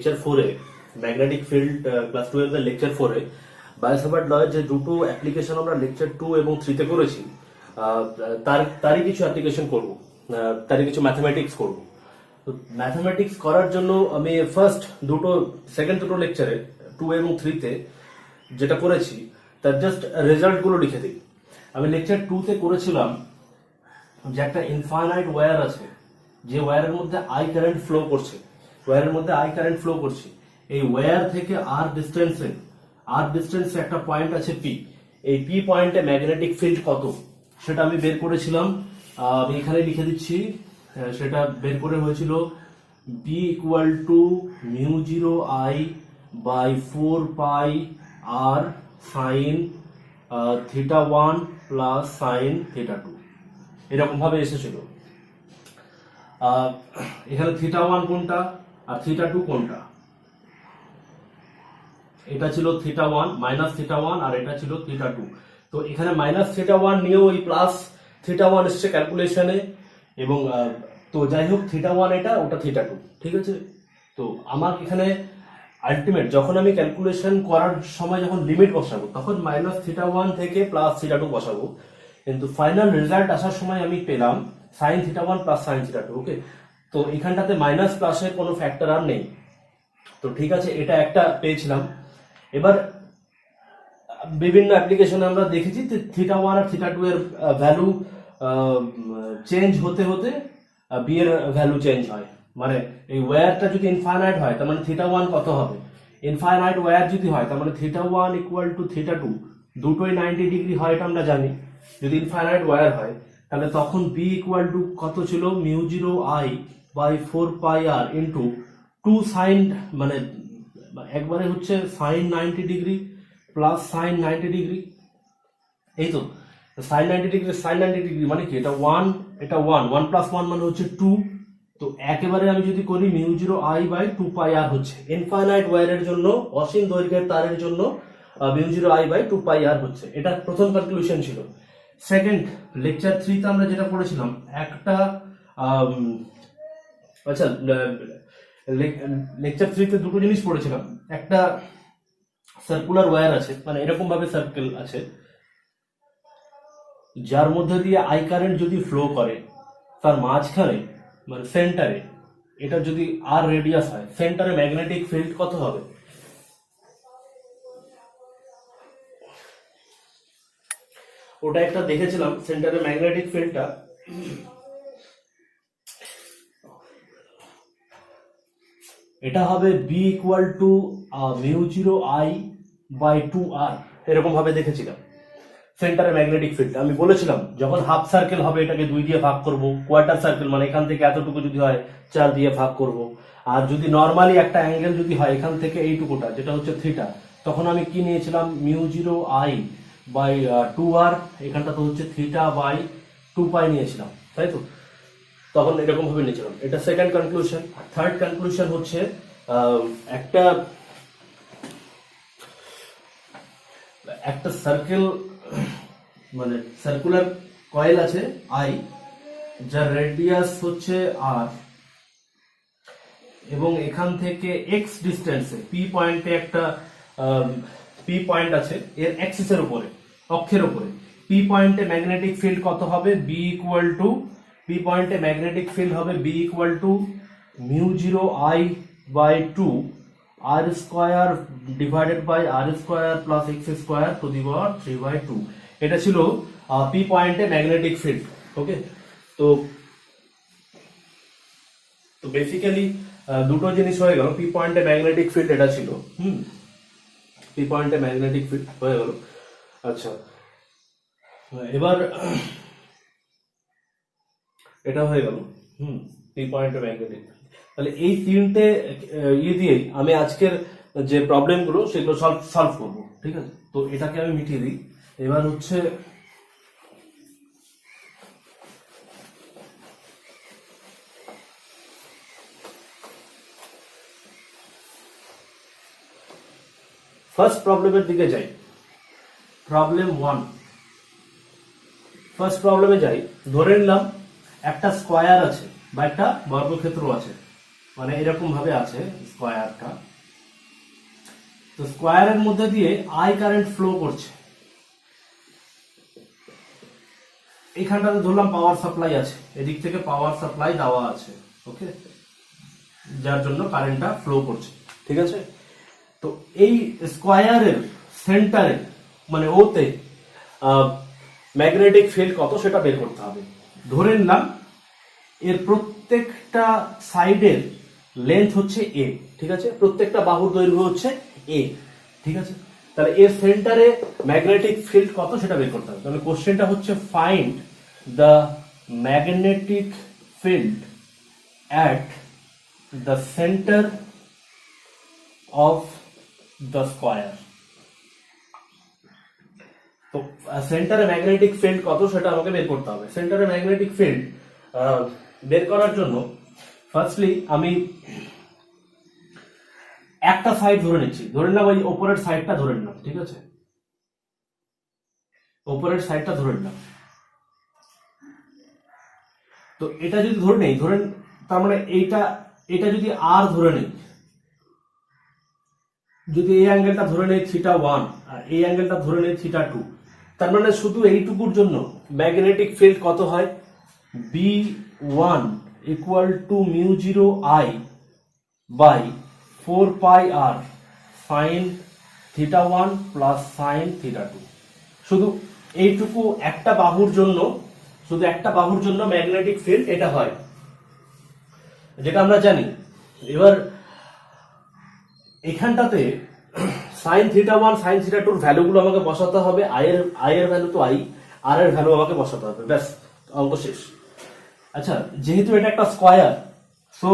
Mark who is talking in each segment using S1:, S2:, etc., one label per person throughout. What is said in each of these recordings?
S1: Lecture 4-এ magnetic field class 12 এর lecture 4-এ বায়োসাভার্ট লয়ের যে দুটো অ্যাপ্লিকেশন আমরা লেকচার 2 এবং 3-তে করেছি তারই কিছু অ্যাপ্লিকেশন করব, তারই কিছু ম্যাথমেটিক্স করব। তো ম্যাথমেটিক্স করার জন্য আমি সেকেন্ড দুটো লেকচারে 2 এবং 3-তে যেটা করেছি তার জাস্ট রেজাল্টগুলো লিখে দিই। আমি লেকচার 2-তে করেছিলাম যে একটা ইনফাইনাইট ওয়্যার আছে, যে ওয়্যারের মধ্যে আই কারেন্ট ফ্লো করছে, এই ওয়্যার থেকে আর ডিস্টেন্সে একটা পয়েন্ট আছে পি। এই পি পয়েন্টে ম্যাগনেটিক ফিল্ড কত সেটা আমি বের করেছিলাম। আমি এখানে লিখে দিচ্ছি, সেটা বের করে হয়েছিল B equal to mu 0 I by 4 pi R sine theta 1 plus sine theta 2, এরকম ভাবে এসেছিল। এখানে থিটা 1 কোনটা আর থিটা 2 কোনটা? এটা ছিল থিটা 1 মাইনাস থিটা 1 আর এটা ছিল থিটা 2। তো এখানে মাইনাস থিটা 1 নিয়েও এই প্লাস থিটা 1 এসছে ক্যালকুলেশনে, এবং তো যাই হোক থিটা 1 এটা, ওটা থিটা 2, ঠিক আছে। তো আমার এখানে আলটিমেট যখন আমি ক্যালকুলেশন করার সময় যখন লিমিট বসাবো তখন মাইনাস থিটা 1 থেকে প্লাস থিটা 2 বসাবো, কিন্তু ফাইনাল রেজাল্ট আসার সময় আমি পেলাম sign theta 1 plus sine theta 2। ওকে, তো এখানটাতে মাইনাস প্লাসের কোনো ফ্যাক্টর আর নেই। তো ঠিক আছে, এটা একটা পেয়েছিলাম। এবার বিভিন্ন অ্যাপ্লিকেশনে আমরা দেখেছি যে থিটা 1 আর থিটা 2 এর ভ্যালু চেঞ্জ হতে হতে বি এর ভ্যালু চেঞ্জ হয়। মানে এই ওয়্যারটা যদি ইনফাইনাইট হয় তার মানে থিটা 1 কত হবে? ইনফাইনাইট ওয়্যার যদি হয় তার মানে থিটা 1 ইকুয়াল টু থিটা 2, দুটোই 90 ডিগ্রি হয়, এটা আমরা জানি। যদি ইনফাইনাইট ওয়্যার হয় তাহলে তখন বি ইকুয়াল টু কত ছিল? Mu 0 I by 4 pi R into 2 sine, মানে একবারে হচ্ছে sine 90 degree plus sine 90 degree. এই তো সাইন 90 ডিগ্রি মানে কি? এটা 1, এটা 1 প্লাস 1 মানে হচ্ছে 2। তো একেবারে আমি যদি করি মিউ 0 আই বাই 2 পাই আর হচ্ছে ইনফাইনাইট ওয়্যারের জন্য, অসীম দৈর্ঘ্যের তারের জন্য মিউ 0 আই বাই 2 পাই আর হচ্ছে। এটা প্রথম কনক্লুশন ছিল। সেকেন্ড লেকচার 3-তে আমরা যেটা পড়েছিলাম একটা আচ্ছা, লেকচার 3-তে দুটো জিনিস পড়েছিলাম। একটা সার্কুলার ওয়্যার আছে, মানে এরকম ভাবে সার্কেল আছে যার মধ্যে দিয়ে আই কারেন্ট যদি ফ্লো করে, তার মাঝখানে মানে সেন্টারে, এটা যদি আর রেডিয়াস হয়, সেন্টারে ম্যাগনেটিক ফিল্ড কত হবে? ওটা একটা দেখেছিলাম সেন্টারে ম্যাগনেটিক ফিল্ডটা। এটা হবে B equal to mu 0 I by 2 R, এরকম ভাবে দেখেছিলাম সেন্টারে ম্যাগনেটিক ফিল্ড। আমি বলেছিলাম যখন হাফ সার্কেল হবে এটাকে 2 দিয়ে ভাগ করব, কোয়ার্টার সার্কেল মানে এখান থেকে এতটুকু যদি হয় 4 দিয়ে ভাগ করব, আর যদি নর্মালি একটা অ্যাঙ্গেল যদি হয় এখান থেকে এইটুকুটা যেটা হচ্ছে থিটা, তখন আমি কি নিয়েছিলাম? মিউ 0 আই বাই 2 আর, এখানটা তো হচ্ছে থিটা বাই 2 পাই নিয়েছিলাম, তাই তো? তখন এরকম ভাবে নিয়েছিলাম। এটা সেকেন্ড কনক্লুশন। থার্ড কনক্লুশন হচ্ছে একটা সার্কেল, মানে সার্কুলার কয়েল আছে আই, যার রেডিয়াস হচ্ছে আর, এবং এখান থেকে এক্স ডিস্টেন্সে পি পয়েন্টে একটা পি পয়েন্ট আছে, এর অ্যাক্সিসের উপরে, অক্ষের উপরে পি পয়েন্টে ম্যাগনেটিক ফিল্ড কত হবে? বি ইকুয়াল টু, পি পয়েন্টে ম্যাগনেটিক ফিল্ড হবে B equal to mu 0 I by 2 R square divided by R square plus X square to the power 3/2। এটা ছিল পি পয়েন্টে ম্যাগনেটিক ফিল্ড। ওকে, তো বেসিক্যালি দুটো জিনিস হয়ে গেল। পি পয়েন্টে ম্যাগনেটিক ফিল্ড এটা ছিল, পি পয়েন্টে ম্যাগনেটিক ফিল্ড হয়ে গেল। আচ্ছা, এবার এটা হয়ে গেল পি পয়েন্টে ম্যাগনেটিক। তাহলে এই তিনটে দিয়ে আমি আজকের যে প্রবলেমগুলো সেগুলো সলভ করব, ঠিক আছে? তো এটাকে আমি মিটিয়ে দিই। এবার হচ্ছে ফার্স্ট প্রবলেমের দিকে যাই। প্রবলেম 1, ফার্স্ট প্রবলেমে যাই। ধরে নিলাম একটা স্কোয়ার আছে বা একটা বর্গক্ষেত্র আছে। মানে এরকম ভাবে আছে স্কোয়ারটা। তো স্কোয়ারের মধ্যে দিয়ে আই কারেন্ট ফ্লো করছে, এখানটাতে ধরলাম পাওয়ার সাপ্লাই আছে, এদিক থেকে পাওয়ার সাপ্লাই দেওয়া আছে, ওকে, যার জন্য কারেন্টটা ফ্লো করছে, ঠিক আছে। তো এই স্কোয়ারের সেন্টারে মানে ওতে ম্যাগনেটিক ফিল্ড কত সেটা বের করতে হবে। ধরে নিলাম এর প্রত্যেকটা সাইডের লেন্থ হচ্ছে এ, ঠিক আছে, প্রত্যেকটা বাহুর দৈর্ঘ্য হচ্ছে এ, ঠিক আছে। তাহলে এর সেন্টারে ম্যাগনেটিক ফিল্ড কত সেটা বের করতে হবে। তাহলে কোশ্চেনটা হচ্ছে find the magnetic field at the centre of the square. তো সেন্টারে ম্যাগনেটিক ফিল্ড কত সেটা আমাকে বের করতে হবে। সেন্টারে ম্যাগনেটিক ফিল্ড বের করার জন্য ফার্স্টলি আমি একটা সাইড ধরে নিচ্ছি, ধরে নিলাম ওই ওপরের সাইডটা ধরে নিলাম, ঠিক আছে, ওপরের সাইডটা ধরে নিলাম। তো এটা যদি ধরে নেই, ধরেন তার মানে এটা যদি আর ধরে নেই, যদি এই অ্যাঙ্গেলটা ধরে নেই θ1 আর এই অ্যাঙ্গেলটা ধরে নেই θ2, তার মানে শুধু এইটুকুর জন্য ম্যাগনেটিক ফিল্ড কত হয়, B1 equal to μ0 I by 4 pi r sine θ1 plus sine θ2। শুধু এইটুকু একটা বাহুর জন্য, শুধু একটা বাহুর জন্য ম্যাগনেটিক ফিল্ড এটা হয়, যেটা আমরা জানি। এবার এখানটাতে সাইন θ1 সাইন θ2 ভ্যালুগুলো আমাকে বসাতে হবে, আই এর ভ্যালু তো আই, আর এর ভ্যালু আমাকে বসাতে হবে, ব্যাস অঙ্ক শেষ। আচ্ছা, যেহেতু এটা একটা স্কোয়ার, সো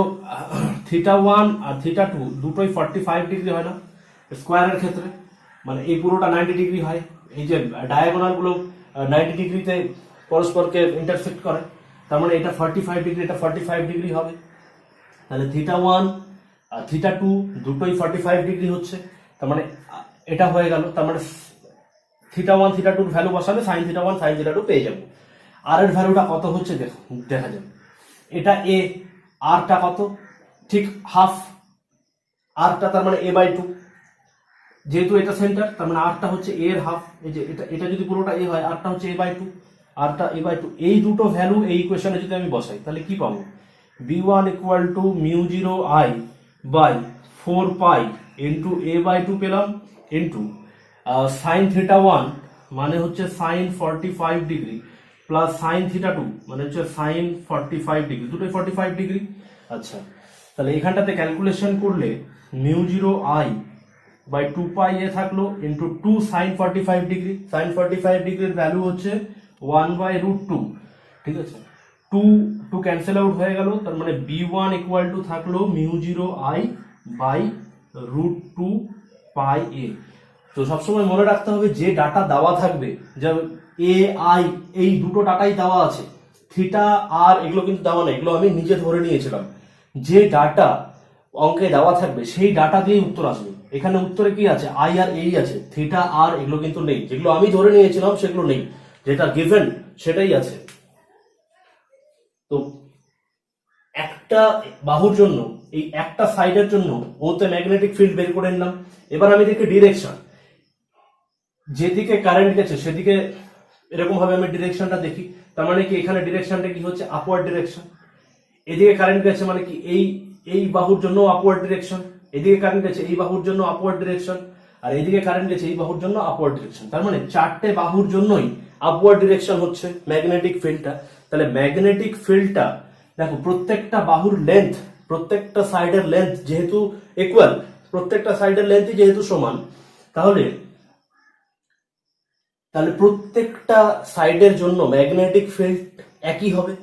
S1: θ1 আর θ2 দুটোই 45 ডিগ্রি হয় না স্কোয়ারের ক্ষেত্রে, মানে এই পুরোটা 90 ডিগ্রি হয়, এই যে ডায়াগোনাল গুলো 90 ডিগ্রিতে পরস্পরকে ইন্টারসেক্ট করে, তার মানে এটা 45 ডিগ্রি, এটা 45 ডিগ্রি হবে। তাহলে θ1 আর θ2 দুটোই 45 ডিগ্রি হচ্ছে, তার মানে এটা হয়ে গেল। তার মানে θ1 θ2 এর ভ্যালু বসালে sin θ1 sin θ2 পেয়ে যাবো। আর এর ভ্যালুটা কত হচ্ছে দেখা যাবে। এটা এ, আরটা কত, ঠিক হাফ, আরটা তার মানে a/2, যেহেতু এটা সেন্টার তার মানে আরটা হচ্ছে a এর হাফ, এই যে এটা যদি পুরোটা a হয়, আরটা হচ্ছে a/2, আরটা a/2। এই দুটো ভ্যালু এই ইকুয়েশনে যদি আমি বসাই তাহলে কি পাবো, B1 equal to μ0 I by 4 pi into a/2 পেলাম, ইন্টু সাইন θ1 মানে হচ্ছে সাইন 45 ডিগ্রি প্লাস সাইন θ2 মানে হচ্ছে সাইন 45 ডিগ্রি, দুটোই 45 ডিগ্রি। আচ্ছা, তাহলে এখানটাতে ক্যালকুলেশন করলে μ0 I বাই 2 পাই এ থাকলো ইন্টু 2 সাইন 45 ডিগ্রি, সাইন 45 ডিগ্রির ভ্যালু হচ্ছে 1/√2, ঠিক আছে। 2 ক্যান্সেল আউট হয়ে গেল, তার মানে B1 ইকুয়াল টু থাকলো μ0 I বাই √2 পাই এ। তো সবসময় মনে রাখতে হবে যে ডাটা দেওয়া থাকবে, যে এ আই এই দুটো ডাটাই দেওয়া আছে, থিটা আর এগুলো কিন্তু দেওয়া নেই, এগুলো আমি নিজে ধরে নিয়েছিলাম। যে ডাটা অঙ্কে দেওয়া থাকবে সেই ডাটা দিয়েই উত্তর আসবে। এখানে উত্তরে কি আছে, আই আর এই আছে, থিটা আর এগুলো কিন্তু নেই, যেগুলো আমি ধরে নিয়েছিলাম সেগুলো নেই, যেটা গিভেন সেটাই আছে। তো একটা বাহুর জন্য, এই একটা সাইডের জন্য ওতে ম্যাগনেটিক ফিল্ড বের করে নিলাম। এবার আমি দেখি ডিরেকশন, যেদিকে কারেন্ট গেছে সেদিকে এরকম ভাবে আমি ডিরেকশনটা দেখি, তার মানে কি এখানে ডিরেকশনটা কি হচ্ছে, আপওয়ার্ড ডিরেকশন। এদিকে কারেন্ট গেছে মানে কি এই বাহুর জন্য আপওয়ার্ড ডিরেকশন, এদিকে কারেন্ট গেছে এই বাহুর জন্য আপওয়ার্ড ডিরেকশন, আর এদিকে কারেন্ট গেছে এই বাহুর জন্য আপওয়ার্ড ডিরেকশন। তার মানে চারটে বাহুর জন্যই আপওয়ার্ড ডিরেকশন হচ্ছে ম্যাগনেটিক ফিল্ডটা। তাহলে ম্যাগনেটিক ফিল্ডটা দেখো, প্রত্যেকটা বাহুর লেন্থ, প্রত্যেকটা সাইডের লেন্থ যেহেতু ইকুয়াল, প্রত্যেকটা সাইডের লেন্থই যেহেতু সমান, তাহলে প্রত্যেকটা সাইডের জন্য ম্যাগনেটিক ফিল্ড একই হবে।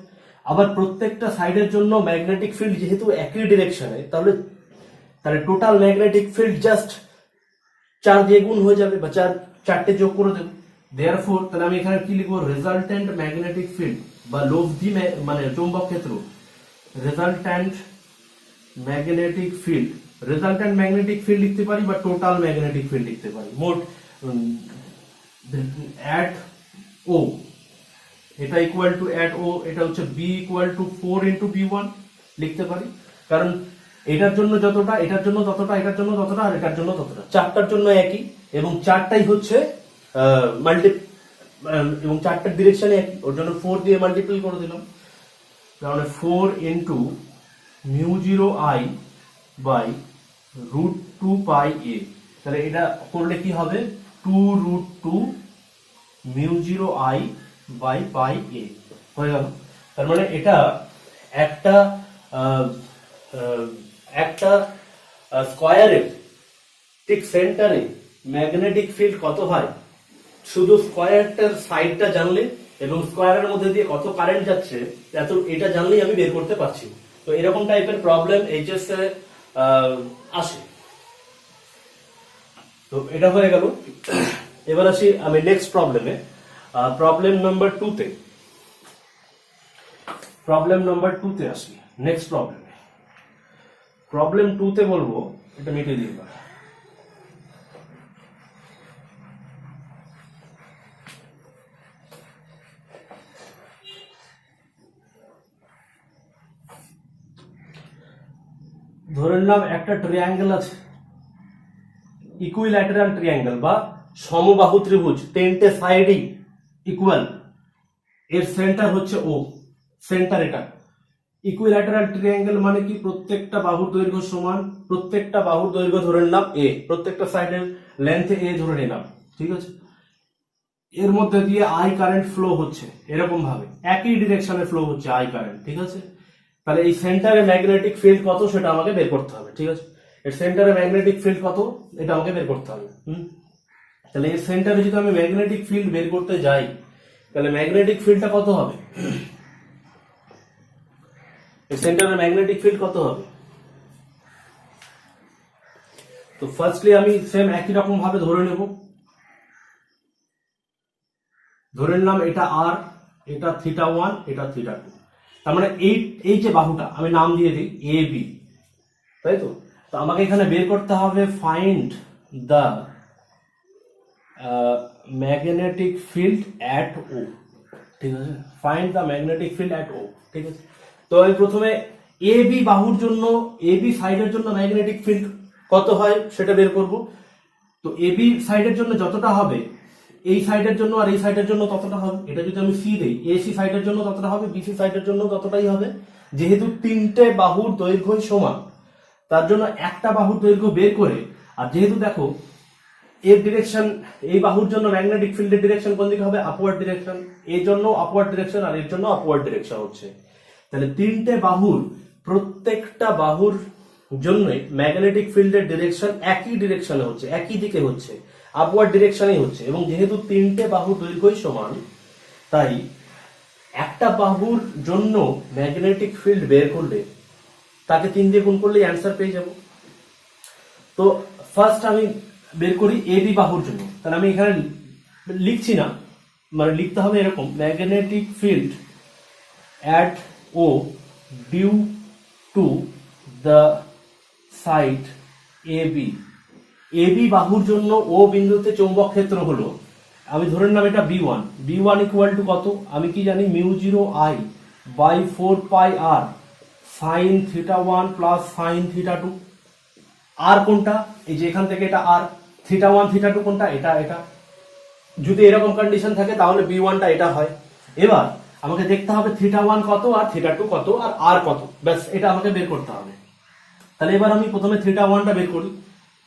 S1: আবার প্রত্যেকটা সাইডের জন্য ম্যাগনেটিক ফিল্ড যেহেতু একই ডিরেকশনে, তাহলে টোটাল ম্যাগনেটিক ফিল্ড জাস্ট 4 দিয়ে গুণ হয়ে যাবে, বা চারটে যোগ করে দেবো। দেয়ারফোর তাহলে আমি এখানে কি লিখবো, রেজাল্ট্যান্ট ম্যাগনেটিক ফিল্ড বা লব্ধি মানে চৌম্বক ক্ষেত্র, resultant magnetic field, resultant magnetic field লিখতে পারি বা টোটাল ম্যাগনেটিক ফিল্ড লিখতে পারি, মোট অ্যাট ও, এটা ইকুয়াল টু অ্যাট ও, এটা হচ্ছে B equal two 4 into B1 লিখতে পারি, কারণ এটার জন্য যতটা, এটার জন্য ততটা, এটার জন্য ততটা, আর এটার জন্য ততটা, চারটার জন্য একই, এবং চারটাই হচ্ছে মাল্টি, এবং চারটার ডিরেকশনে একই, ওর জন্য 4 দিয়ে মাল্টিপ্লাই করে দিলাম, তাহলে 4 into mu zero I by √2 pi A. তাহলে এটা করলে কি হবে, 2√2 mu zero I by pi A হয়ে গেল। তার মানে এটা একটা একটা স্কোয়ারের ঠিক সেন্টারে ম্যাগনেটিক ফিল্ড কত হয়, শুধু স্কোয়ারটার সাইডটা জানলে এবং স্কোয়ারের মধ্যে দিয়ে কত কারেন্ট যাচ্ছে এত এটা জানলেই আমি বের করতে পারছি। তো এরকম টাইপের প্রবলেম এইচএস এ আসে। তো এটা হয়ে গেল। এবার আসি আমি নেক্সট প্রবলেমে, প্রবলেম নাম্বার 2-তে, প্রবলেম নাম্বার 2-তে আসি। নেক্সট প্রবলেমে, প্রবলেম 2-তে বলবো, এটা মিটিয়ে দিই। ধরে নিলাম একটা ট্রায়াঙ্গেল আছে, ইকুইল্যাটারাল ট্রায়াঙ্গেল বা সমবাহু ত্রিভুজ, 10টে সাইডই ইকুয়াল, এর সেন্টার হচ্ছে ও, সেন্টার এটা। ইকুইল্যাটারাল ট্রায়াঙ্গেল মানে কি, প্রত্যেকটা বাহুর দৈর্ঘ্য সমান, প্রত্যেকটা বাহুর দৈর্ঘ্য ধরে নিলাম এ, প্রত্যেকটা সাইডের লেন্থ এ ধরে নিলাম, ঠিক আছে। এর মধ্যে দিয়ে আই কারেন্ট ফ্লো হচ্ছে এরকম ভাবে, একই ডিরেকশনে ফ্লো হচ্ছে আই কারেন্ট, ঠিক আছে। তাহলে এই সেন্টারে ম্যাগনেটিক ফিল্ড কত সেটা আমাকে বের করতে হবে, ঠিক আছে। এর সেন্টারে ম্যাগনেটিক ফিল্ড কত এটা আমাকে বের করতে হবে। তাহলে এর সেন্টারে যদি আমি ম্যাগনেটিক ফিল্ড বের করতে যাই, তাহলে ম্যাগনেটিক ফিল্ডটা কত হবে, এর সেন্টারে ম্যাগনেটিক ফিল্ড কত হবে। তো ফার্স্টলি আমি সেম একই রকম ভাবে ধরে নেব, ধরে নিলাম এটা আর, এটা θ1, এটা θ2। তার মানে এই যে বাহুটা আমি নাম দিয়ে দিই এ বি, তাই তো। তো আমাকে এখানে বের করতে হবে find the magnetic field at O, ঠিক আছে, find the magnetic field at O, ঠিক আছে। তো আমি প্রথমে এ বি বাহুর জন্য, এ বি সাইডের জন্য ম্যাগনেটিক ফিল্ড কত হয় সেটা বের করব। তো এ বি সাইডের জন্য যতটা হবে, এই সাইডের জন্য আর এই সাইডের জন্য ততটা হবে। এটা যদি আমি সি দেই, এসি সাইডের জন্য ততটা হবে, বিসি সাইডের জন্য ততটাই হবে। যেহেতু তিনটে বাহুর দৈর্ঘ্যই সমান, তার জন্য একটা বাহুর দৈর্ঘ্য বের করে, আর যেহেতু দেখো এর ডিরেকশন, এই বাহুর জন্য ম্যাগনেটিক ফিল্ডের ডিরেকশন কোন দিকে হবে, আপওয়ার্ড ডিরেকশন, এর জন্য আপওয়ার্ড ডিরেকশন আর এর জন্য আপওয়ার্ড ডিরেকশন হচ্ছে। তাহলে তিনটে বাহুর প্রত্যেকটা বাহুর জন্য ম্যাগনেটিক ফিল্ডের ডিরেকশন একই ডিরেকশনে হচ্ছে, একই দিকে হচ্ছে, আপওয়ার্ড ডিরেকশনেই হচ্ছে। এবং যেহেতু তিনটে বাহুর দৈর্ঘ্যই সমান, তাই একটা বাহুর জন্য ম্যাগনেটিক ফিল্ড বের করলে তাকে 3 দিয়ে গুণ করলে অ্যান্সার পেয়ে যাব। তো ফার্স্ট আমি বের করি এ বি বাহুর জন্য। তাহলে আমি এখানে লিখছি না, মানে লিখতে হবে এরকম, magnetic field at O due to the side A B. A B বাহুর জন্য ও বিন্দুতে চৌম্বক ক্ষেত্র হলো, আমি ধরে নিলাম এটা B1, B1 ইকুয়াল টু কত, আমি কি জানি, mu zero I by 4 pi R sine θ1 plus sine θ2। আর কোনটা, এই যে এখান থেকে এটা আর, θ1 θ2 কোনটা, এটা এটা। যদি এরকম কন্ডিশন থাকে তাহলে B1টা এটা হয়। এবার আমাকে দেখতে হবে θ1 কত আর θ2 কত আর আর কত, ব্যাস এটা আমাকে বের করতে হবে। তাহলে এবার আমি প্রথমে θ1টা বের করি।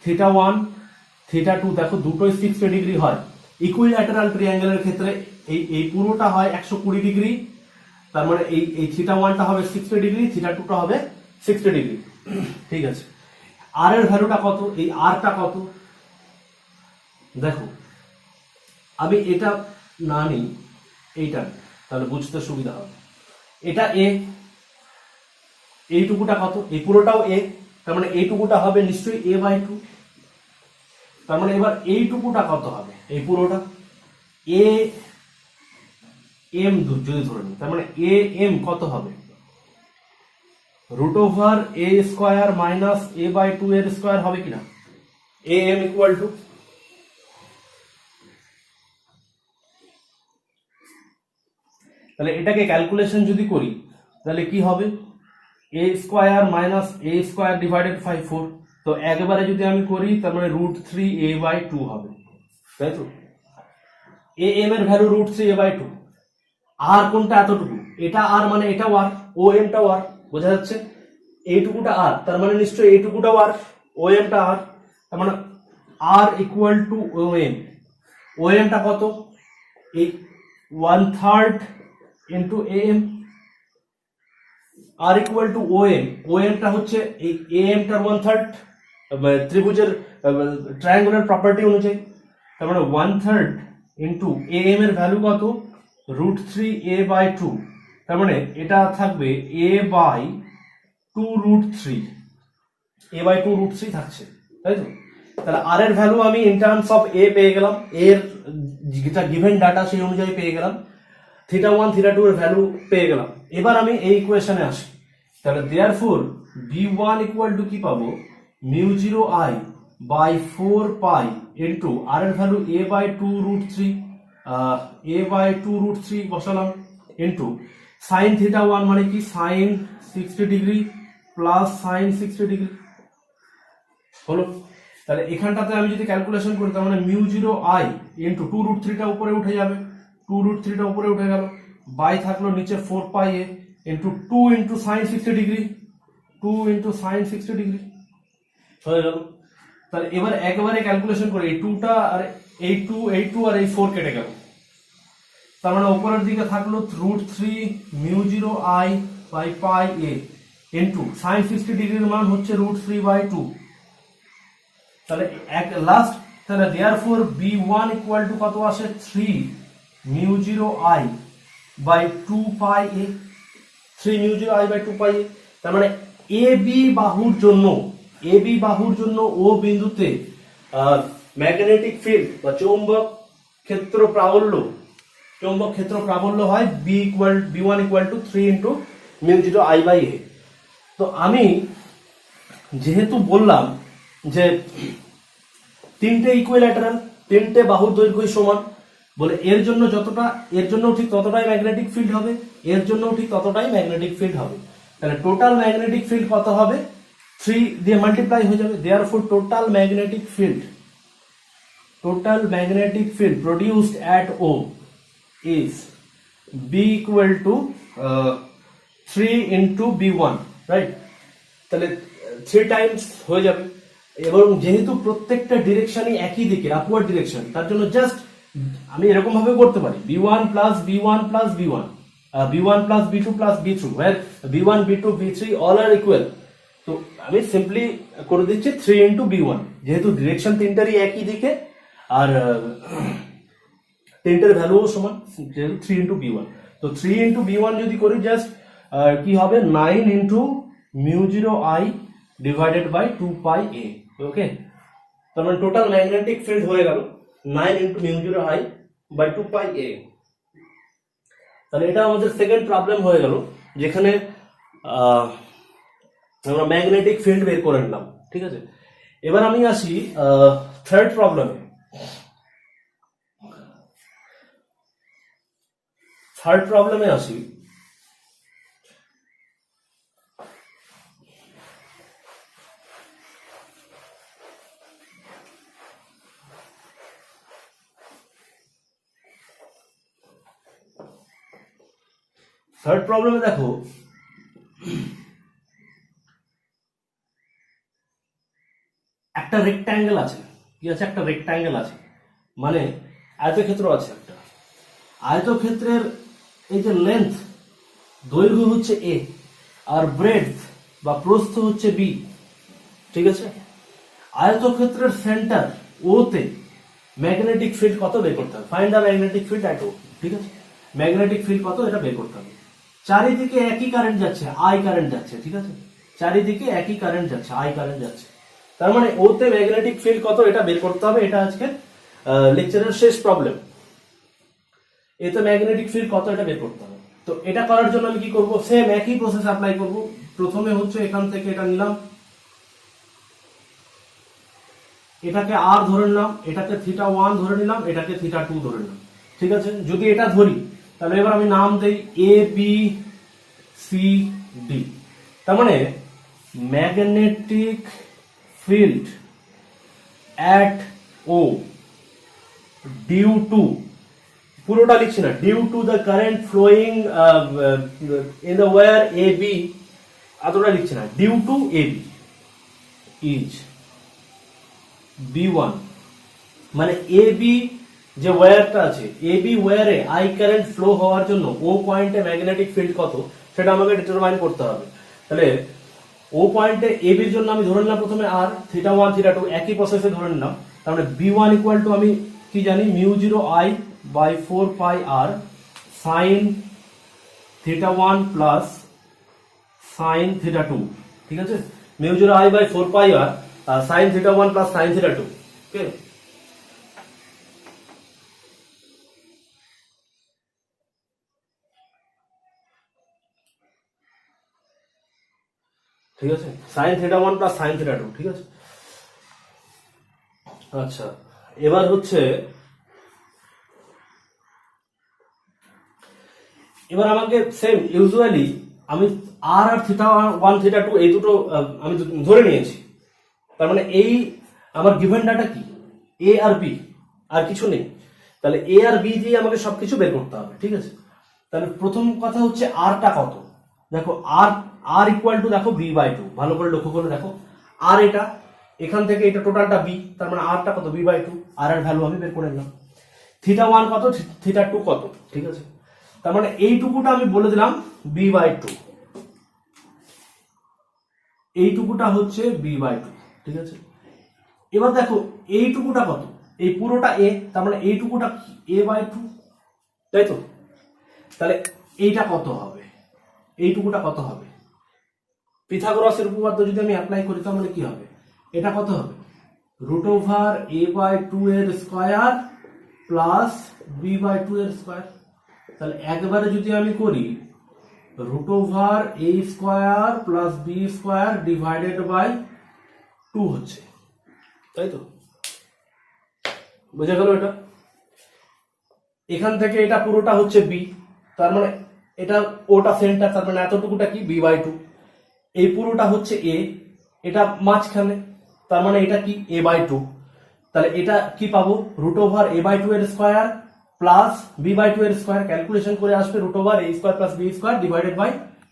S1: θ1 θ2 দেখো দুটোই 60 ডিগ্রি হয়। ইকুইল্যাটারাল ট্রায়াঙ্গেলের ক্ষেত্রে এই পুরোটা হয় 120 ডিগ্রি, তার মানে এই θ1টা হবে 60 ডিগ্রি, θ2টা হবে 60 ডিগ্রি, ঠিক আছে। আর এর ভ্যালুটা কত, এই আরটা কত, দেখো আমি এটা না নিই, এইটা, তাহলে বুঝতে সুবিধা হবে। এটা এ, এইটুকুটা কত, এই পুরোটাও এ, তার মানে এইটুকুটা হবে নিশ্চয়ই a/2। তার মানে এবার এইটুকুটা কত হবে, এই পুরোটা এ এম যদি ধরে নিই, তার মানে এ এম কত হবে, √a² মাইনাস a/2 এর স্কোয়ার হবে কিনা, এ এম ইকুয়াল টু, তাহলে এটাকে ক্যালকুলেশন যদি করি তাহলে কি হবে, A square minus A square divided by 4, তো একবারে যদি আমি করি তার মানে √3a/2 হবে, তাই তো। এ এম এর ভ্যালু √3a/2, আর কোনটা এতটুকু, এটা আর মানে এটাও আর, ও এমটাও আর, বোঝা যাচ্ছে। এইটুকুটা আর, তার মানে নিশ্চয়ই এইটুকুটাও আর, ও এমটা আর, তার মানে R equal to O M. O এমটা কত, এই 1/3 into A M, R equal to O M. O এমটা হচ্ছে এই এ এমটার 1/3 ত্রিভুজের ট্রায়াঙ্গুলার প্রপার্টি অনুযায়ী, তার মানে 1/3 ইন্টু এ এম এর ভ্যালু কত, √3a/2, তার মানে এটা থাকবে a/2√3, a/2√3 থাকছে, তাই তো। তাহলে আর এর ভ্যালু আমি ইন টার্মস অফ এ পেয়ে গেলাম, এর যেটা গিভেন ডাটা সেই অনুযায়ী পেয়ে গেলাম, θ1 θ2 এর ভ্যালু পেয়ে গেলাম। এবার আমি এই ইকুয়েশনে আসি, তাহলে দেয়ারফর b1 ইকুয়াল টু কি পাবো, μ0I/4π ইন্টু আর এর ভ্যালু a/2√3, a/2√3 বসালাম, ইন্টু সাইন θ1 মানে কি sine 60 degree plus sine 60 degree হলো। তাহলে এখানটাতে আমি যদি ক্যালকুলেশন করি তার মানে μ0I ইন্টু 2√3টা উপরে উঠে যাবে, 2√3টা উপরে উঠে গেল, বাই থাকলো নিচে 4πa into 2 into sign 60 degree, 2 into sign 60 degree হয়ে গেল। তাহলে এবার একেবারে ক্যালকুলেশন করে এই 2টা আর এই 2 আর এই 4 কেটে গেল, তার মানে উপরের দিকে থাকলো √3 μ0I/πa ইন্টু সাইন 60 ডিগ্রির মান হচ্ছে √3/2। তাহলে এক লাস্ট, তাহলে দেয়ারফর b1 ইকুয়াল টু কত আসে, 3 μ0I/2πa, 3 μ0I/2πa। তার মানে এ বি বাহুর জন্য ও বিন্দুতে ম্যাগনেটিক ফিল্ড বা চৌম্বক ক্ষেত্র প্রাবল্য হয় b1 equal two 3 into μ0I/a। তো আমি যেহেতু বললাম যে তিনটে ইকুইল্যাটারাল, তিনটে বাহুর দৈর্ঘ্য সমান, বলে এর জন্য ঠিক ততটাই ম্যাগনেটিক ফিল্ড হবে, এর জন্য ঠিক ততটাই ম্যাগনেটিক ফিল্ড হবে। তাহলে টোটাল ম্যাগনেটিক ফিল্ড কত হবে, 3 দিয়ে মাল্টিপ্লাই হয়ে যাবে। Therefore total magnetic field produced at O is B equal to 3 into B1, right. তাহলে 3 টাইমস হয়ে যাবে, এবং যেহেতু প্রত্যেকটা ডিরেকশনই একই দিকে, আপওয়ার্ড ডিরেকশন, তার জন্য জাস্ট আমি এরকম ভাবে করতে পারি b1 plus b1 plus b1, b1 plus b2 plus b2, where b1 b2 b3 all are equal। তো আমি সিম্পলি করে দিচ্ছি 3 into b1, যেহেতু ডিরেকশন তিনটারই একই দিকে আর তিনটার ভ্যালুও সমান, যেহেতু 3 into b1। তো 3 into b1 যদি করি জাস্ট কি হবে, 9 into μ0I divided by 2πa। ওকে, তার মানে টোটাল ম্যাগনেটিক ফিল্ড হয়ে গেল 9 into μ0I/2πa। তাহলে এটা আমাদের সেকেন্ড প্রবলেম হয়ে গেল, যেখানে আমরা ম্যাগনেটিক ফিল্ড বের করে নিলাম, ঠিক আছে। এবার আমি আসি থার্ড প্রবলেমে। থার্ড প্রবলেমে দেখো, একটা রেক্ট্যাঙ্গেল আছে, কি আছে, একটা রেক্ট্যাঙ্গেল আছে, মানে আয়তক্ষেত্র আছে একটা। আয়তক্ষেত্রের এই যে লেন্থ, দৈর্ঘ্য হচ্ছে a, আর ব্রেডথ বা প্রস্থ হচ্ছে b, ঠিক আছে। আয়তক্ষেত্রের সেন্টার ও তে ম্যাগনেটিক ফিল্ড কত বের করতে হবে, find the magnetic field at O, ঠিক আছে। ম্যাগনেটিক ফিল্ড কত এটা বের করতে হবে। চারিদিকে একই কারেন্ট যাচ্ছে, আই কারেন্ট যাচ্ছে, ঠিক আছে, চারিদিকে একই কারেন্ট যাচ্ছে, আই কারেন্ট যাচ্ছে, তার মানে ওতে ম্যাগনেটিক ফিল্ড কত এটা বের করতে হবে। এটা আজকে লেকচারের শেষ প্রবলেম, এতে ম্যাগনেটিক ফিল্ড কত এটা বের করতে হবে। তো এটা করার জন্য আমি কি করব, সেম একই প্রসেস অ্যাপ্লাই করব। প্রথমে হচ্ছে এখান থেকে এটা নিলাম, এটাকে আর ধরে নিলাম, এটাকে θ1 ধরে নিলাম, এটাকে θ2 ধরে নিলাম, ঠিক আছে। যদি এটা ধরি তাহলে এবার আমি নাম দেই এ বি সি ডি। তার মানে magnetic field at O due to, পুরোটা লিখছি না, due to the current flowing in the wire A B, এতটা লিখছি না, due to A B is B1, মানে এ বি যে ওয়্যারটা আছে, এ বি ওয়্যারে আই কারেন্ট ফ্লো হওয়ার জন্য ও পয়েন্টে ম্যাগনেটিক ফিল্ড কত সেটা আমাকে ডিটারমাইন করতে হবে। তাহলে ও পয়েন্টে এ বির জন্য আমি ধরে নিলাম প্রথমে আর θ1 θ2 একই প্রসেসে ধরে নিলাম। তার মানে B1 ইকুয়াল টু আমি কি জানি μ0I/4πr sin θ1 প্লাস sin θ2, ঠিক আছে, μ0I/4πr sin θ1 প্লাস sin θ2, ওকে। ঠিক আছে, sin θ1 প্লাস sin θ2, ঠিক আছে। আচ্ছা, এবার হচ্ছে এবার আমাকে সেম ইউজুয়ালি আমি আর θ1 θ2 এই দুটো আমি ধরে নিয়েছি। তার মানে এই আমার গিভেন ডাটা কি এ আর বি, আর কিছু নেই। তাহলে এ আর বি দিয়ে আমাকে সবকিছু বের করতে হবে, ঠিক আছে। তাহলে প্রথম কথা হচ্ছে আরটা কত, দেখো আর ইকুয়াল টু দেখো b/2, ভালো করে লক্ষ্য করে দেখো আর এটা এখান থেকে এটা টোটালটা বি, তার মানে আরটা কত b/2, আর এর ভ্যালু আমি বের করে নিলাম। θ1 কত, θ2 কত, ঠিক আছে। তার মানে এইটুকুটা আমি বলে দিলাম b/2, এইটুকুটা হচ্ছে b/2, ঠিক আছে। এবার দেখো এইটুকুটা কত, এই পুরোটা এ, তার মানে এইটুকুটা a/2, তাই তো। তাহলে এইটা কত হবে, এইটুকুটা কত হবে, পিথাগোরাসের উপপাদ্য যদি আমি অ্যাপ্লাই করি তাহলে কি হবে, এটা কত হবে √a/2 এর স্কয়ার প্লাস b/2 এর স্কয়ার। তাহলে একবারে যদি আমি করি √a square plus b square divided by 2 হচ্ছে, তাই তো, বুঝা গেল এটা। এখান থেকে এটা পুরোটা হচ্ছে বি, তার মানে এটা ওটা সেন্টার, তার মানে এতটুকুটা কি b/2, এই পুরোটা হচ্ছে এ, এটা মাঝখানে, তার মানে এটা কি a/2। তাহলে এটা কি পাবো √a/2 এর স্কয়ার প্লাস b/2 এর স্কয়ার, ক্যালকুলেশন করে আসবে √a square plus b square divided by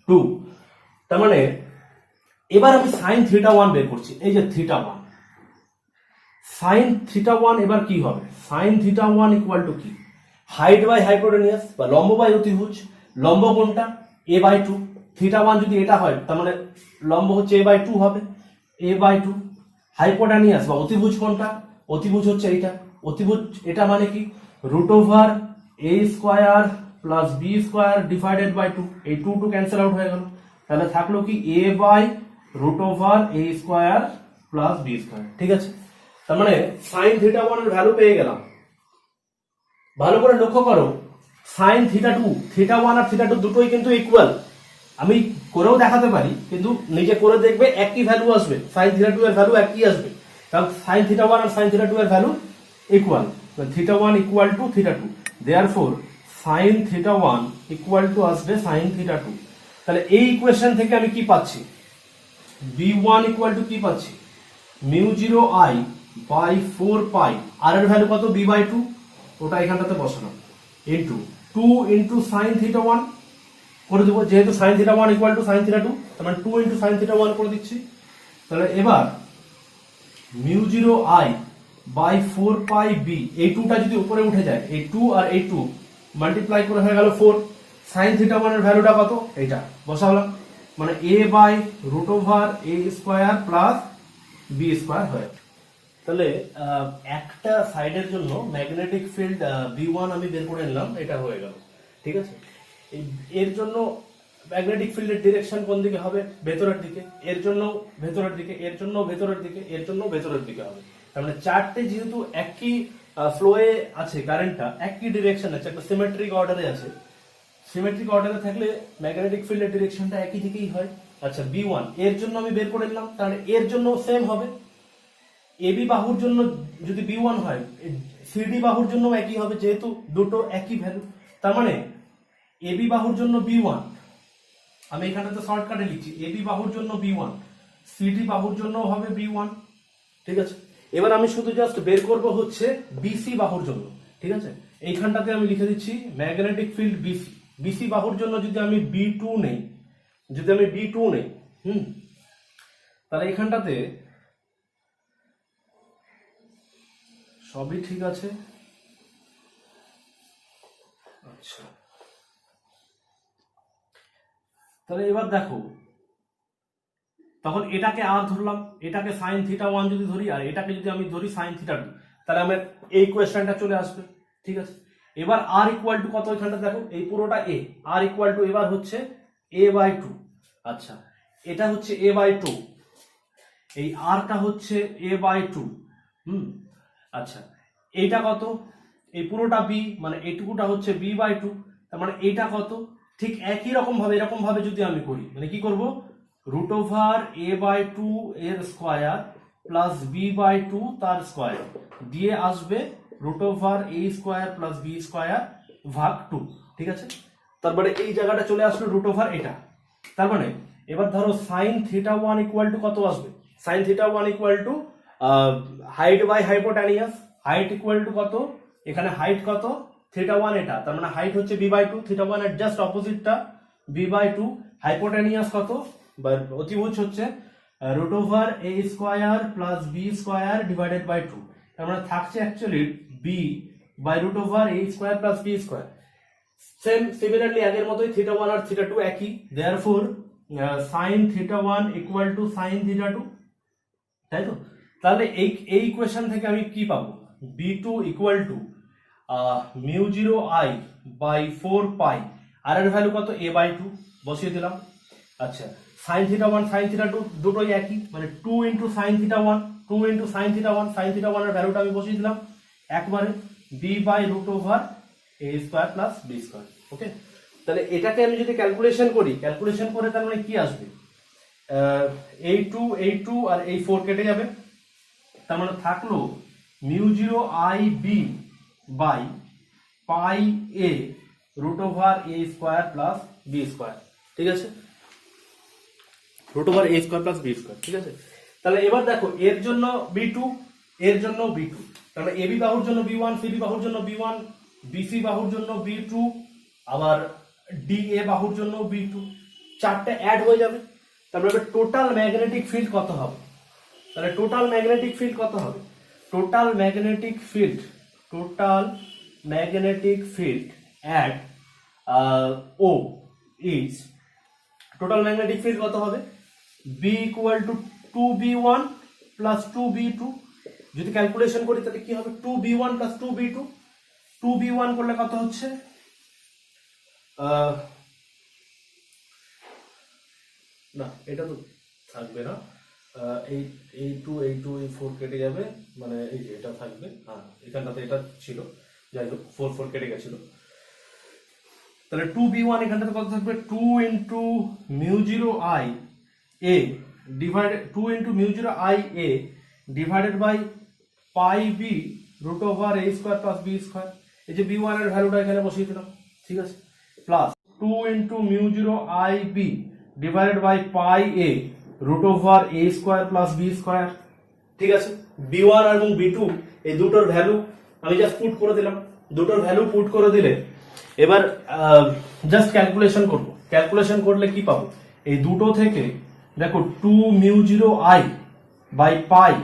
S1: 2। তার মানে এবার আমি sin θ1 বের করছি, এই যে θ1, sin θ1 এবার কি হবে, sin θ1 ইকুয়াল টু কি, হাইট বাই হাইপোটেনিয়াস বা লম্ব বাই অতিভুজ। লম্ব কোনটা a/2, θ1 যদি এটা হয় তার মানে লম্ব হচ্ছে a/2 হবে, a/2। হাইপোটেনিয়াস বা অতিভুজ কোনটা, অতিভুজ হচ্ছে এইটা, অতিভুজ এটা মানে কি √a square plus b square divided by 2, এই 2 ক্যান্সেল আউট হয়ে গেল। তাহলে থাকলো কি a/√a square plus b square, ঠিক আছে। তার মানে sin θ1 এর ভ্যালু পেয়ে গেলাম। ভালো করে লক্ষ্য করো sin θ2, θ1 আর θ2 দুটোই কিন্তু ইকুয়াল, আমি করেও দেখাতে পারি, কিন্তু নিজে করে দেখবে একই ভ্যালু আসবে, sin θ2 এর ভ্যালু একই আসবে, কারণ sin θ1 আর sin θ2 এর value equal, θ1 equal to θ2, therefore sin θ1 equal to আসবে sin θ2। তাহলে এই ইকুয়েশন থেকে আমি কি পাচ্ছি, b1 ইকুয়াল টু কি পাচ্ছি μ0I/4π, আর এর ভ্যালু কত b/2, ওটা এখানটাতে বসালাম, ইনটু 2 ইনটু sin θ1 করে দেবো, যেহেতু sin θ1 ইকুয়াল টু sin θ2, তার মানে 2 ইনটু sin θ1 করে দিচ্ছি। তাহলে এবার μ0I/4πb, এই 2টা যদি উপরে উঠে যায়, এই 2 আর এই 2 মাল্টিপ্লাই করে হয়ে গেল 4, sin θ1 এর ভ্যালুটা কত এইটা বসালাম, মানে a/√a square plus b square হয়। তাহলে একটা সাইডের জন্য ম্যাগনেটিক ফিল্ড b1 আমি বের করে নিলাম, এটা হয়ে গেল, ঠিক আছে। এর জন্য ম্যাগনেটিক ফিল্ডের ডিরেকশন কোন দিকে হবে, ভেতরের দিকে, এর জন্য ভেতরের দিকে, এর জন্য ভেতরের দিকে, এর জন্য ভেতরের দিকে হবে। তার মানে চারটে যেহেতু একই ফ্লোয়ে আছে, কারেন্টটা একই ডিরেকশন আছে, একটা সিমেট্রিক অর্ডারে আছে, সিমেট্রিক অর্ডারে থাকলে ম্যাগনেটিক ফিল্ডের ডিরেকশনটা একই দিকেই হয়। আচ্ছা b1 এর জন্য আমি বের করে নিলাম, তাহলে এর জন্য সেম হবে, এবি বাহুর জন্য যদি b1 হয় সিডি বাহুর জন্য একই হবে, যেহেতু দুটো একই ভ্যালু। তার মানে এবি বাহুর জন্য b1 আমি এখানটাতে শর্টকাটে লিখছি, এবি বাহুর জন্য B1, সিডি বাহুর জন্য হবে B1, ঠিক আছে। এবার আমি শুধু জাস্ট বের করব হচ্ছে বিসি বাহুর জন্য, ঠিক আছে। এইখানটাতে আমি লিখে দিচ্ছি ম্যাগনেটিক ফিল্ড বিসি, বিসি বাহুর জন্য যদি আমি B2 নেই, যদি আমি B2 নেই, তাহলে এখানটাতে সবই ঠিক আছে। আচ্ছা, তাহলে এবার দেখো, তখন এটাকে আর ধরলাম, এটাকে সাইন থিটা 1 যদি ধরি, আর এটাকে যদি আমি ধরি সাইন থিটা 2, তাহলে আমার এই কোয়েশ্চেনটা চলে আসবে, ঠিক আছে। এবার আর ইকুয়াল টু কত, এখানটা দেখো এই পুরোটা এ, আর ইকুয়াল টু এবার হচ্ছে a/2। আচ্ছা, এটা হচ্ছে a/2, এই আরটা হচ্ছে a/2। আচ্ছা, এইটা কত, এই পুরোটা বি, মানে এইটুকুটা হচ্ছে b/2, তার মানে এইটা কত। ঠিক একই রকম ভাবে, এরকম ভাবে যদি আমি করি, মানে কি করব, √a/2 এর স্কয়ার প্লাস b/2 তার স্কয়ার দিয়ে আসবে √a² প্লাস b² ভাগ 2, ঠিক আছে। তারপরে এই জায়গাটা চলে আসলো √ এটা। তার মানে এবার ধরো সাইন থিটা 1 ইকুয়াল টু কত আসবে, sine theta 1 equal to height by hypotenuse, height equal to কত, এখানে হাইট কত থিটা 1 এটা, তার মানে হাইট হচ্ছে b/2, থিটা 1 এর জাস্ট অপোজিটটা b/2, হাইপোটেনিয়াস কত বা অতিভুজ হচ্ছে √a² plus b² divided by 2, তার মানে থাকছে actually b by √a² plus b²। Same similarly আগের মতোই থিটা 1 আর থিটা 2 একই, therefore sine theta 1 equal to sine theta 2, তাই তো। তাহলে এই ইকুয়েশন থেকে আমি কি পাবো, b2 equal to μ0I by 4 pi, আর এর ভ্যালু কত a/2 বসিয়ে দিলাম। আচ্ছা, সাইন থিটা 1 সাইন থিটা 2 দুটোই একই, মানে 2 into sign theta 1, 2 into sign theta 1, sign theta 1 এর ভ্যালুটা আমি বসিয়ে দিলাম একবারে b by √a² plus b²। ওকে, তাহলে এটাকে আমি যদি ক্যালকুলেশন করি, ক্যালকুলেশন করে তার মানে কি আসবে, a2 আর এই 4 কেটে যাবে, তার মানে থাকলো μ0IB by pi a √a² plus b², ঠিক আছে, √a² প্লাস b², ঠিক আছে। তাহলে এবার দেখো এর জন্য b2, এর জন্য b2, তাহলে ab বাহুর জন্য b1, cd বাহুর জন্য b1, bc বাহুর জন্য b2, আবার da বাহুর জন্য b2, চারটে অ্যাড হয়ে যাবে। তারপরে টোটাল ম্যাগনেটিক ফিল্ড কত হবে, তাহলে টোটাল ম্যাগনেটিক ফিল্ড কত হবে, total magnetic field at O is, total magnetic field কত হবে, b equal to 2b1 plus 2b2, যদি ক্যালকুলেশন করি তাহলে কি হবে, 2b1 প্লাস 2b2, 2b1 করলে কত হচ্ছে, না এটা তো থাকবে না, এই 2 এই 4 কেটে যাবে, মানে এই যে এটা থাকবে, হ্যাঁ এখানটাতে এটা ছিল, যাই হোক 4 কেটে গেছিল, তাহলে 2b1 এখানটাতে কত থাকবে, 2 into μ0I a divided 2 into μ0I a divided by pi b √a² plus b², এই যে b1 এর ভ্যালুটা এখানে বসিয়ে দিলাম, ঠিক আছে, plus 2 into μ0IB divided by pi a √a² plus b², ঠিক আছে। b1 এবং b2 এই দুটোর ভ্যালু আমি জাস্ট পুট করে দিলাম, দুটোর ভ্যালু পুট করে দিলে এবার জাস্ট ক্যালকুলেশন করব, ক্যালকুলেশন করলে কি পাবো, এই দুটো থেকে দেখো 2μ0I by pi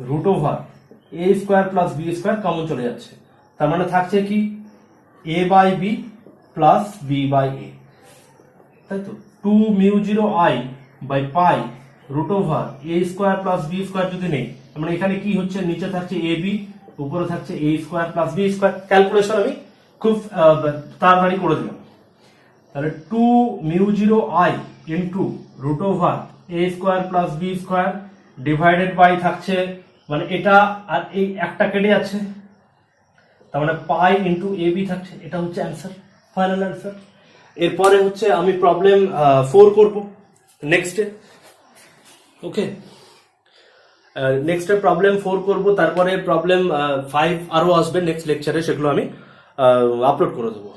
S1: √a² plus b² common চলে যাচ্ছে, তার মানে থাকছে কি a by b plus b by a, তাই তো। 2μ0I by pi √a² plus b² যদি নেই, মানে এখানে কি হচ্ছে, নিচে থাকছে ab, উপরে থাকছে a² প্লাস b², ক্যালকুলেশন আমি খুব তাড়াতাড়ি করে দিলাম। তাহলে 2μ0I into √a² plus b² divided by থাকছে, মানে এটা আর এই একটা কেটে যাচ্ছে, তার মানে পাই ইন্টু ab থাকছে, এটা হচ্ছে অ্যান্সার, ফাইনাল অ্যান্সার। এরপরে হচ্ছে আমি প্রবলেম 4 করব নেক্সটে, ওকে, নেক্সটে প্রবলেম 4 করব, তারপরে প্রবলেম 5 আরো আসবে নেক্সট লেকচারে, সেগুলো আমি আপলোড করে দেবো।